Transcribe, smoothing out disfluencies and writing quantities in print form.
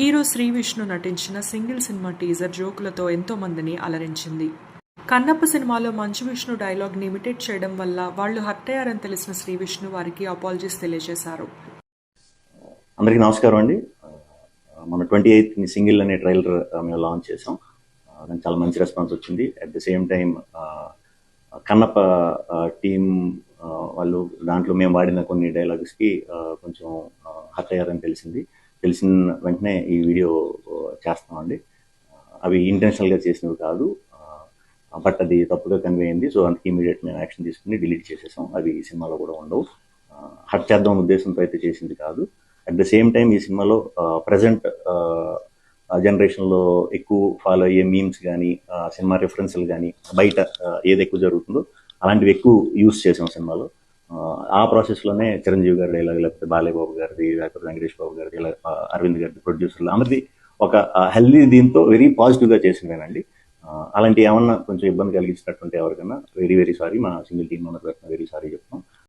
Hero Shri Vishnu నటించిన single cinema teaser జోకులతో ఎంతో మందిని అలరించింది. కన్నప్ప సినిమాలో మంచు విష్ణు డైలాగ్ని ఇమిటేట్ చేయడం వల్ల వాళ్ళు హర్ట్ అయ్యారని తెలిసిన శ్రీ విష్ణు వారికి అపాలజీస్ తెలియజేశారు. అందరికీ నమస్కారం అండి. మన 28th సింగిల్ అనే ట్రైలర్ మేము లాంచ్ చేసాం. దానికి చాలా మంచి రెస్పాన్స్ వచ్చింది. At the same time Kannappa team వాళ్ళు దాంట్లో మేము వాడిన కొన్ని డైలాగ్స్కి కొంచెం హర్ట్ అయ్యారని తెలిసిన వెంటనే ఈ వీడియో చేస్తామండి. అవి ఇంటెన్షనల్గా చేసినవి కాదు, బట్ అది తప్పుగా కన్వే అయింది. సో అందుకే ఇమీడియట్ మేము యాక్షన్ తీసుకుని డిలీట్ చేసేసాం. అవి ఈ సినిమాలో కూడా ఉండవు. హర్ట్ చేద్దాం ఉద్దేశంతో అయితే చేసింది కాదు. అట్ ద సేమ్ టైం ఈ సినిమాలో ప్రజెంట్ జనరేషన్లో ఎక్కువ ఫాలో అయ్యే మీమ్స్ కానీ, సినిమా రెఫరెన్స్లు కానీ, బయట ఏది ఎక్కువ జరుగుతుందో అలాంటివి ఎక్కువ యూస్ చేసాం సినిమాలో. ఆ ప్రాసెస్లోనే చిరంజీవి గారి డైలాగ్, లేకపోతే బాలయ్యబాబు గారిది, లేకపోతే వెంకటేష్ బాబు గారిది, ఇలా అరవింద్ గారిది, ప్రొడ్యూసర్లు అందరిది ఒక హెల్దీ దీంతో వెరీ పాజిటివ్గా చేసినవేనండి. అలాంటి ఏమన్నా కొంచెం ఇబ్బంది కలిగించినటువంటి ఎవరికన్నా వెరీ సారీ. మా single team member very sorry చెప్తాం.